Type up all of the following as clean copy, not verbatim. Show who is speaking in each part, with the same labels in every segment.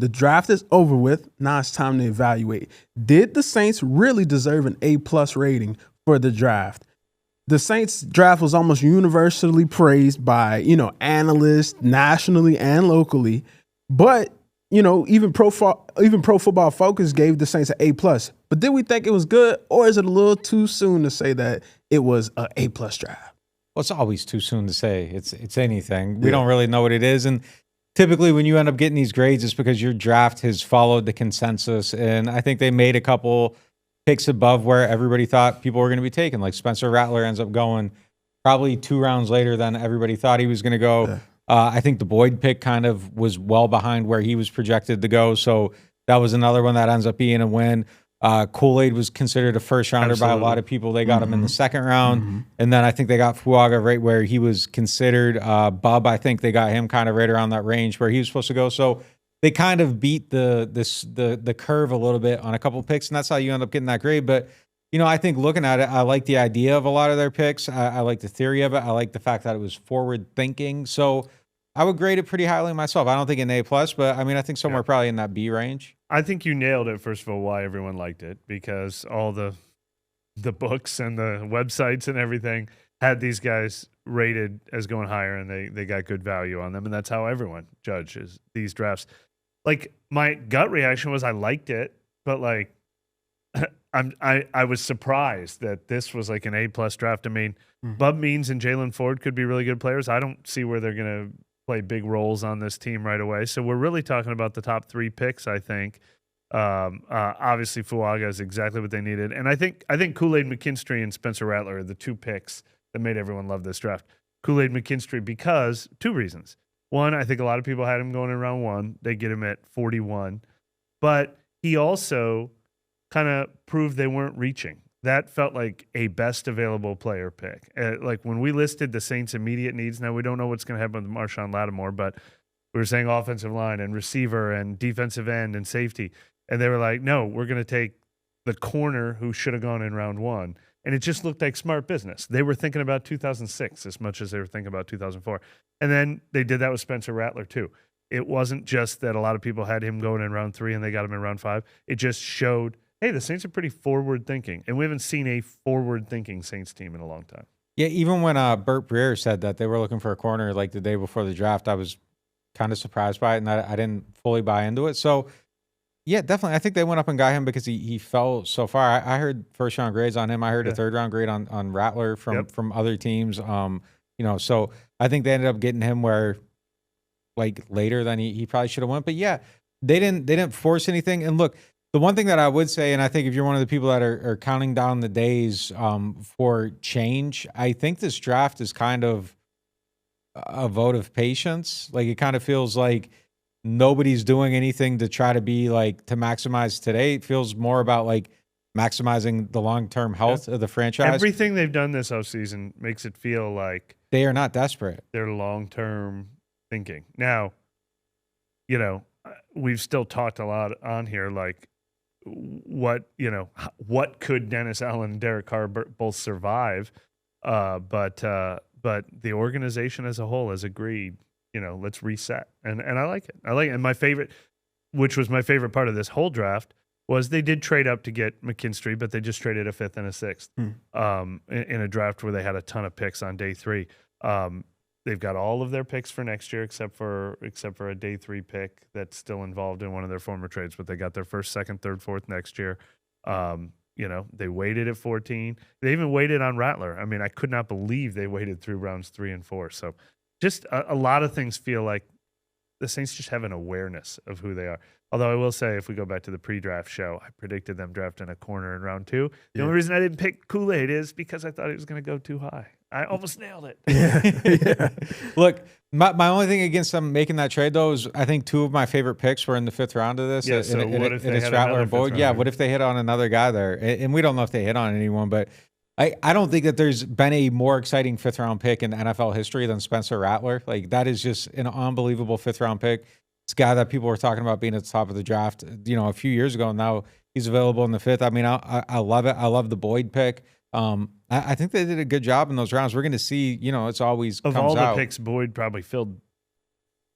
Speaker 1: The draft is over with. Now it's time to evaluate. Did the Saints really deserve an A-plus rating for the draft? The Saints draft was almost universally praised by, analysts nationally and locally. But, even Pro Football Focus gave the Saints an A+. But did we think it was good, or is it a little too soon to say that it was an A+ draft?
Speaker 2: Well, it's always too soon to say it's anything. We don't really know what it is. And typically when you end up getting these grades, it's because your draft has followed the consensus. And I think they made a couple picks above where everybody thought people were going to be taken. Like Spencer Rattler ends up going probably 2 rounds later than everybody thought he was going to go. Yeah. I think the Boyd pick kind of was well behind where he was projected to go. So that was another one that ends up being a win. Kool-Aid was considered a first rounder by a lot of people. They got him in the second round. And then I think they got Fuaga right where he was considered. Bub, I think they got him kind of right around that range where he was supposed to go. So they kind of beat the curve a little bit on a couple picks, and that's how you end up getting that grade. But, I think looking at it, I like the idea of a lot of their picks. I like the theory of it. I like the fact that it was forward thinking. So I would grade it pretty highly myself. I don't think an A+, but I think somewhere probably in that B range.
Speaker 3: I think you nailed it, first of all, why everyone liked it, because all the books and the websites and everything had these guys rated as going higher, and they got good value on them, and that's how everyone judges these drafts. Like, my gut reaction was I liked it, but like I was surprised that this was like an A+ draft. I mean, Bub Means and Jalen Ford could be really good players. I don't see where they're going to play big roles on this team right away. So we're really talking about the top 3 picks, I think. Obviously, Fuaga is exactly what they needed. And I think Kool-Aid McKinstry and Spencer Rattler are the 2 picks that made everyone love this draft. Kool-Aid McKinstry because 2 reasons. One, I think a lot of people had him going in round 1. They get him at 41. But he also kind of proved they weren't reaching. That felt like a best available player pick. Like when we listed the Saints' immediate needs, now we don't know what's going to happen with Marshon Lattimore, but we were saying offensive line and receiver and defensive end and safety. And they were like, no, we're going to take the corner who should have gone in round 1. And it just looked like smart business. They were thinking about 2006 as much as they were thinking about 2004. And then they did that with Spencer Rattler too. It wasn't just that a lot of people had him going in round 3 and they got him in round 5. It just showed, hey, the Saints are pretty forward-thinking. And we haven't seen a forward-thinking Saints team in a long time.
Speaker 2: Yeah, even when Burt Breer said that they were looking for a corner like the day before the draft, I was kind of surprised by it, and I didn't fully buy into it. So, yeah, definitely. I think they went up and got him because he fell so far. I heard first-round grades on him. I heard a third-round grade on Rattler from other teams. So I think they ended up getting him where, like, later than he probably should have went. But, yeah, they didn't force anything. And, look, the one thing that I would say, and I think if you're one of the people that are counting down the days for change, I think this draft is kind of a vote of patience. Like, it kind of feels like nobody's doing anything to try to be like to maximize today. It feels more about like maximizing the long-term health of the franchise.
Speaker 3: Everything they've done this offseason makes it feel like
Speaker 2: they are not desperate.
Speaker 3: They're long-term thinking. Now, we've still talked a lot on here, like what could Dennis Allen and Derek Carr both survive? But the organization as a whole has agreed, let's reset. And I like it. And my favorite, which was my favorite part of this whole draft, was they did trade up to get McKinstry, but they just traded a 5th and a 6th in a draft where they had a ton of picks on day 3. They've got all of their picks for next year except for a day 3 pick that's still involved in one of their former trades, but they got their 1st, 2nd, 3rd, 4th next year. They waited at 14. They even waited on Rattler. I mean, I could not believe they waited through rounds 3 and 4. So just a lot of things feel like the Saints just have an awareness of who they are. Although I will say, if we go back to the pre-draft show, I predicted them drafting a corner in round 2. The only reason I didn't pick Kool-Aid is because I thought it was going to go too high. I almost nailed it.
Speaker 2: Yeah. Look, my only thing against them making that trade, though, is I think 2 of my favorite picks were in the 5th round of this.
Speaker 3: Yeah, so what if they had
Speaker 2: Rattler and Boyd? Yeah, what if they hit on another guy there? And we don't know if they hit on anyone, but I don't think that there's been a more exciting 5th round pick in NFL history than Spencer Rattler. Like, that is just an unbelievable 5th round pick. It's a guy that people were talking about being at the top of the draft, a few years ago. And now he's available in the 5th. I mean, I love it. I love the Boyd pick. I think they did a good job in those rounds. We're going to see, it's always
Speaker 3: of
Speaker 2: comes
Speaker 3: all the
Speaker 2: out.
Speaker 3: picks, Boyd probably filled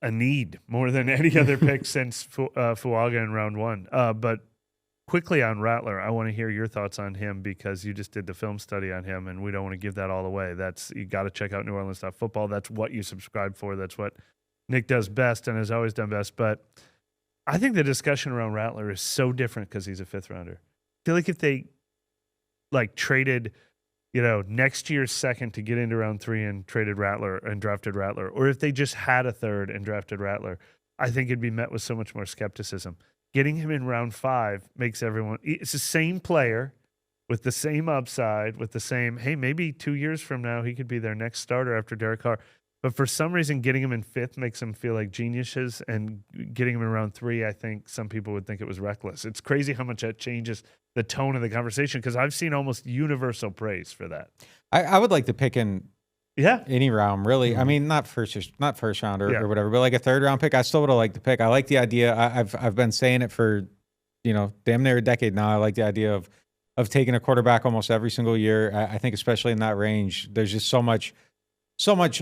Speaker 3: a need more than any other pick since Fuaga in round 1. But quickly on Rattler, I want to hear your thoughts on him because you just did the film study on him, and we don't want to give that all away. You got to check out NewOrleans.Football. That's what you subscribe for. That's what Nick does best and has always done best. But I think the discussion around Rattler is so different because he's a 5th rounder. I feel like if they traded, next year's 2nd to get into round 3 and traded Rattler and drafted Rattler, or if they just had a 3rd and drafted Rattler, I think it'd be met with so much more skepticism. Getting him in round 5 makes everyone, it's the same player with the same upside, with the same, hey, maybe 2 years from now he could be their next starter after Derek Carr. But for some reason, getting him in 5th makes them feel like geniuses, and getting him in round 3, I think some people would think it was reckless. It's crazy how much that changes the tone of the conversation because I've seen almost universal praise for that.
Speaker 2: I would like to pick in any round, really. I mean, not first round or whatever, but like a 3rd round pick, I still would have liked to pick. I like the idea. I've been saying it for, damn near a decade now. I like the idea of taking a quarterback almost every single year. I think especially in that range, there's just so much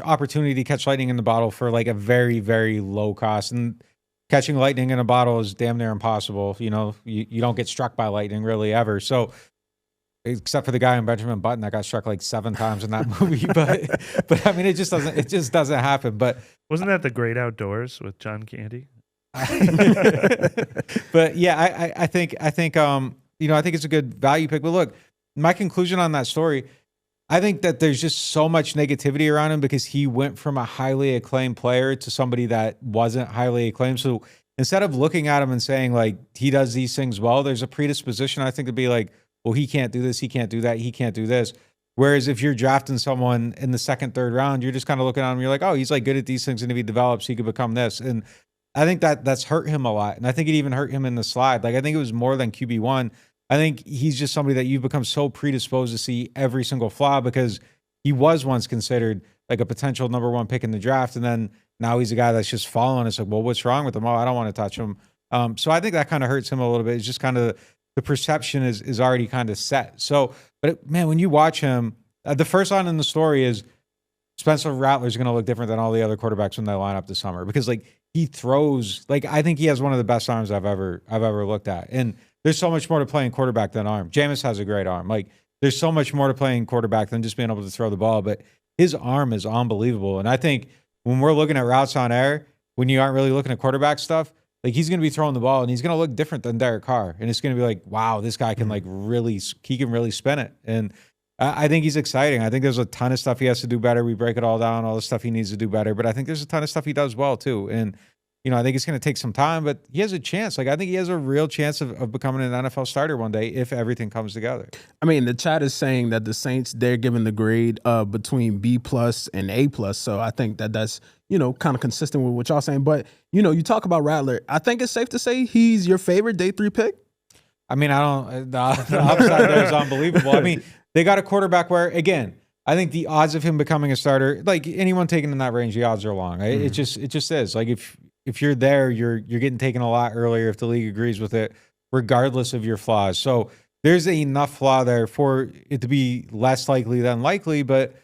Speaker 2: opportunity to catch lightning in the bottle for like a very, very low cost. And catching lightning in a bottle is damn near impossible. You don't get struck by lightning really ever. So except for the guy in Benjamin Button that got struck like 7 times in that movie. But I mean, it just doesn't happen. But
Speaker 3: wasn't that The Great Outdoors with John Candy?
Speaker 2: But yeah, I think it's a good value pick. But look, my conclusion on that story, I think that there's just so much negativity around him because he went from a highly acclaimed player to somebody that wasn't highly acclaimed. So instead of looking at him and saying like he does these things well, there's a predisposition, I think, to be like, well, he can't do this, he can't do that, he can't do this. Whereas if you're drafting someone in the 2nd, 3rd round, you're just kind of looking at him, you're like, oh, he's like good at these things, and if he develops, he could become this. And I think that's hurt him a lot. And I think it even hurt him in the slide. Like, I think it was more than QB1. I think he's just somebody that you've become so predisposed to see every single flaw because he was once considered like a potential number 1 pick in the draft. And then now he's a guy that's just fallen. It's like, well, what's wrong with him? Oh, I don't want to touch him. So I think that kind of hurts him a little bit. It's just kind of the perception is already kind of set. So, but man, when you watch him, the first line in the story is Spencer Rattler is going to look different than all the other quarterbacks when they line up this summer because like he throws, like I think he has one of the best arms I've ever looked at. And there's so much more to playing quarterback than arm. Jameis has a great arm. Like there's so much more to playing quarterback than just being able to throw the ball, but his arm is unbelievable. And I think when we're looking at routes on air, when you aren't really looking at quarterback stuff, like he's going to be throwing the ball and he's going to look different than Derek Carr. And it's going to be like, wow, this guy can he can really spin it. And I think he's exciting. I think there's a ton of stuff he has to do better. We break it all down, all the stuff he needs to do better. But I think there's a ton of stuff he does well too. And I think it's going to take some time, but he has a chance. Like I think he has a real chance of becoming an NFL starter one day if everything comes together.
Speaker 1: I mean, the chat is saying that the Saints, they're giving the grade between B+ and A+. So I think that's, kind of consistent with what y'all saying. But, you talk about Rattler. I think it's safe to say he's your favorite day 3 pick.
Speaker 2: I mean, the upside there is unbelievable. I mean, they got a quarterback where, again, I think the odds of him becoming a starter, like anyone taken in that range, the odds are long. Right? It just is. Like if you're there, you're getting taken a lot earlier if the league agrees with it, regardless of your flaws. So there's enough flaw there for it to be less likely than likely. But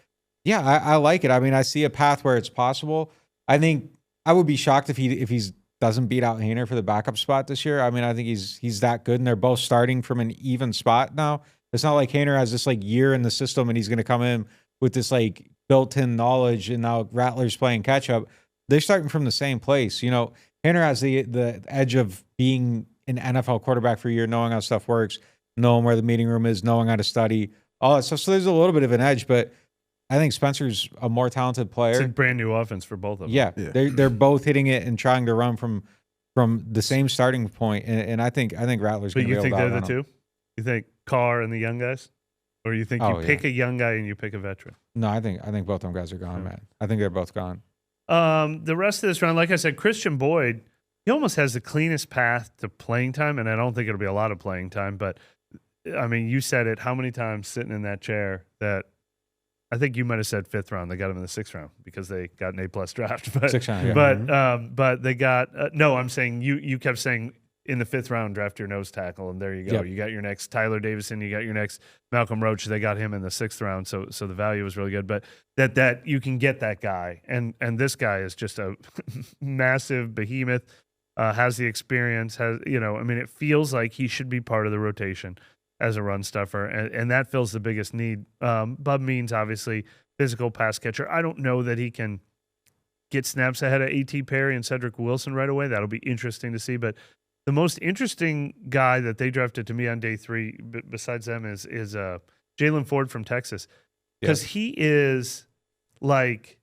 Speaker 2: yeah, I like it. I mean, I see a path where it's possible. I think I would be shocked if he doesn't beat out Haener for the backup spot this year. I mean, I think he's that good, and they're both starting from an even spot now. It's not like Haener has this like year in the system and he's going to come in with this like built-in knowledge, and now Rattler's playing catch up. They're starting from the same place. Haener has the edge of being an NFL quarterback for a year, knowing how stuff works, knowing where the meeting room is, knowing how to study, all that stuff. So there's a little bit of an edge, but I think Spencer's a more talented player.
Speaker 3: It's a brand new offense for both of them.
Speaker 2: Yeah. They're both hitting it and trying to run from the same starting point, and I think Rattler's going to be able to. But you think
Speaker 3: they're the two? You think Carr and the young guys, or you think you pick a young guy and you pick a veteran?
Speaker 2: No, I think both of them guys are gone, man. I think they're both gone.
Speaker 3: The rest of this round, like I said, Christian Boyd, he almost has the cleanest path to playing time, and I don't think it'll be a lot of playing time, but I mean, you said it how many times sitting in that chair that I think you might have said 5th round. They got him in the 6th round because they got an A+ draft. But
Speaker 2: 6th round, yeah.
Speaker 3: But they got no. I'm saying you kept saying in the 5th round, draft your nose tackle, and there you go.
Speaker 2: Yep.
Speaker 3: You got your next Tyler Davison, you got your next Malcolm Roach. They got him in the 6th round, so the value was really good. But that you can get that guy, and this guy is just a massive behemoth. Has the experience, it feels like he should be part of the rotation as a run stuffer, and that fills the biggest need. Bub Means, obviously, physical pass catcher. I don't know that he can get snaps ahead of A.T. Perry and Cedric Wilson right away. That'll be interesting to see, but the most interesting guy that they drafted to me on day 3, besides them, is Jalen Ford from Texas, because he is like,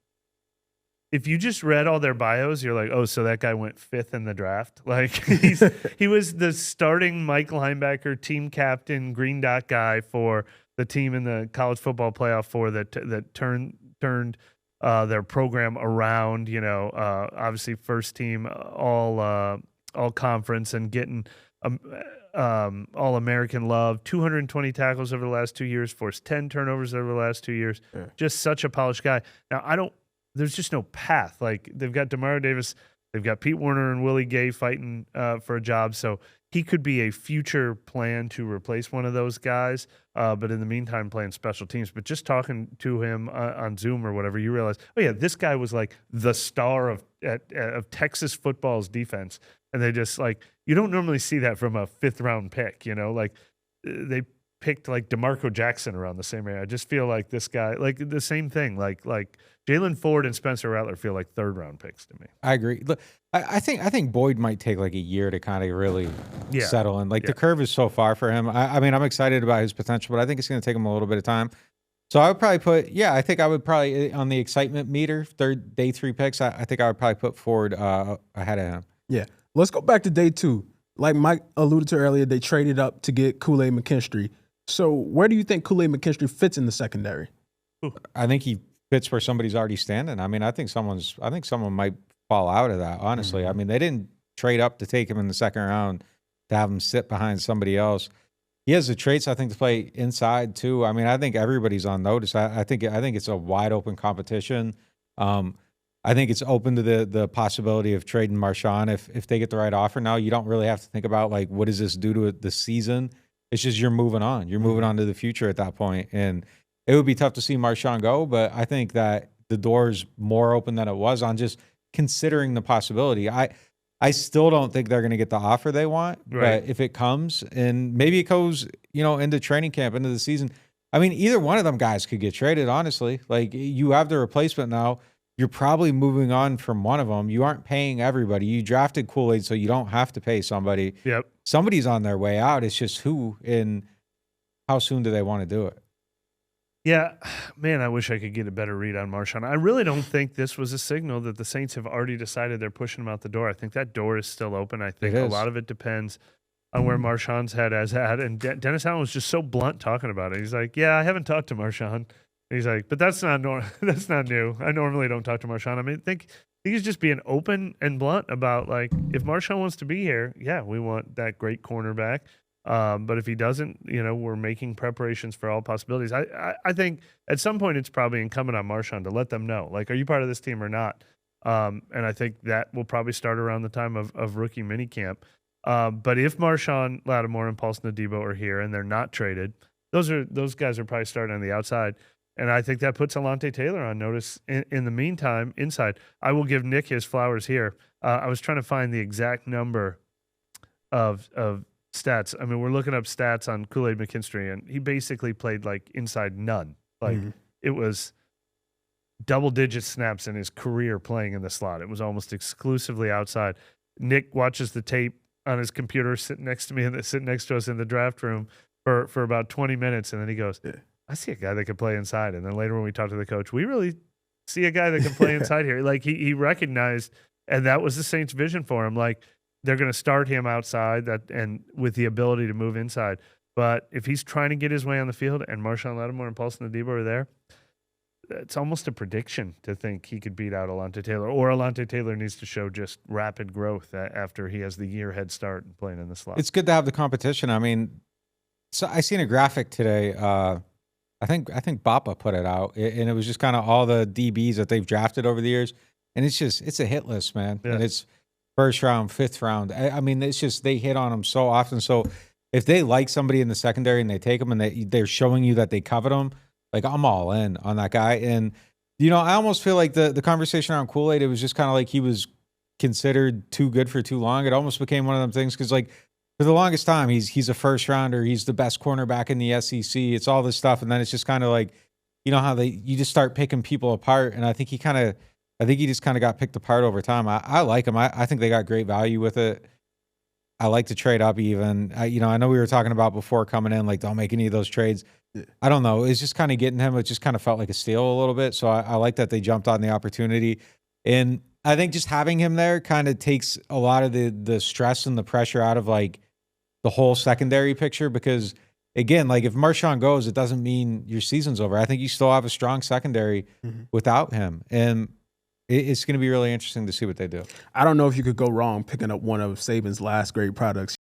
Speaker 3: if you just read all their bios, you're like, oh, so that guy went 5th in the draft. Like he was the starting Mike linebacker, team captain, green dot guy for the team in the college football playoff that turned their program around. Obviously first team all conference and getting all American love. 220 tackles over the last 2 years, forced 10 turnovers over the last 2 years. Yeah. Just such a polished guy. Now there's just no path. Like, they've got Demario Davis, they've got Pete Werner and Willie Gay fighting for a job. So he could be a future plan to replace one of those guys. But in the meantime, playing special teams. But just talking to him on Zoom or whatever, you realize, oh yeah, this guy was like the star of Texas football's defense. And they just, like, you don't normally see that from a 5th round pick, like they picked like DeMarco Jackson around the same area. I just feel like this guy, like the same thing, like Jalen Ford and Spencer Rattler feel like 3rd round picks to me.
Speaker 2: I agree. Look, I think Boyd might take like a year to kind of really settle in. Like the curve is so far for him. I mean, I'm excited about his potential, but I think it's going to take him a little bit of time. So I would probably I think I would probably, on the excitement meter, day 3 picks, I think I would probably put Ford ahead of him.
Speaker 1: Yeah. Let's go back to day 2. Like Mike alluded to earlier, they traded up to get Kool-Aid McKinstry. So where do you think Kool-Aid McKinstry fits in the secondary?
Speaker 2: I think he fits where somebody's already standing. I mean, I think someone might fall out of that, honestly. I mean, they didn't trade up to take him in the 2nd round to have him sit behind somebody else. He has the traits, I think, to play inside too. I mean, I think everybody's on notice. I think it's a wide open competition. I think it's open to the possibility of trading Marshon if they get the right offer. Now, you don't really have to think about, like, what does this do to the season? It's just you're moving on. You're moving on to the future at that point. And it would be tough to see Marshon go, but I think that the door is more open than it was on just considering the possibility. I still don't think they're going to get the offer they want, right. But if it comes, and maybe it goes, into training camp, into the season, I mean, either one of them guys could get traded, honestly. Like, you have the replacement now. You're probably moving on from one of them. You aren't paying everybody. You drafted Kool-Aid, so you don't have to pay somebody.
Speaker 3: Yep. Somebody's
Speaker 2: on their way out. It's just who and how soon do they want to do it?
Speaker 3: Yeah, man, I wish I could get a better read on Marshon. I really don't think this was a signal that the Saints have already decided they're pushing him out the door. I think that door is still open. I think a lot of it depends on where Marshon's head is at. And Dennis Allen was just so blunt talking about it. He's like, yeah, I haven't talked to Marshon. He's like, but that's not new. I normally don't talk to Marshon. I mean, I think he's just being open and blunt about, like, if Marshon wants to be here, yeah, we want that great cornerback. But if he doesn't, we're making preparations for all possibilities. I think at some point it's probably incumbent on Marshon to let them know, like, are you part of this team or not? And I think that will probably start around the time of rookie minicamp. But if Marshon Lattimore and Paulson Adebo are here and they're not traded, those guys are probably starting on the outside. And I think that puts Alontae Taylor on notice. In the meantime, inside, I will give Nick his flowers here. I was trying to find the exact number of stats. I mean, we're looking up stats on Kool-Aid McKinstry, and he basically played like inside none. Like it was double-digit snaps in his career playing in the slot. It was almost exclusively outside. Nick watches the tape on his computer, sitting next to us in the draft room for about 20 minutes, and then he goes, I see a guy that can play inside. And then later when we talked to the coach, we really see a guy that can play inside here. Like he recognized, and that was the Saints' vision for him. Like, they're going to start him outside and with the ability to move inside. But if he's trying to get his way on the field and Marshon Lattimore and Paulson Adebo are there, it's almost a prediction to think he could beat out Alontae Taylor, or Alontae Taylor needs to show just rapid growth after he has the year head start and playing in the slot.
Speaker 2: It's good to have the competition. I mean, so I seen a graphic today. I think Bappa put it out, and it was just kind of all the DBs that they've drafted over the years, and it's a hit list, man. Yeah. And it's first round, fifth round. I mean, it's just they hit on him so often. So if they like somebody in the secondary and they take him and they're showing you that they covet him, like I'm all in on that guy. And I almost feel like the conversation around Kool-Aid, it was just kind of like he was considered too good for too long. It almost became one of them things because, like, for the longest time, he's a first rounder. He's the best cornerback in the SEC. It's all this stuff, and then it's just kind of like, how you just start picking people apart. And I think he just kind of got picked apart over time. I like him. I think they got great value with it. I like to trade up even. I know we were talking about before coming in, like, don't make any of those trades. I don't know. It's just kind of getting him. It just kind of felt like a steal a little bit. So I like that they jumped on the opportunity. And I think just having him there kind of takes a lot of the stress and the pressure out of, like, the whole secondary picture, because again, like, if Marshon goes, it doesn't mean your season's over. I think you still have a strong secondary without him. And it's going to be really interesting to see what they do.
Speaker 1: I don't know if you could go wrong picking up one of Saban's last great products.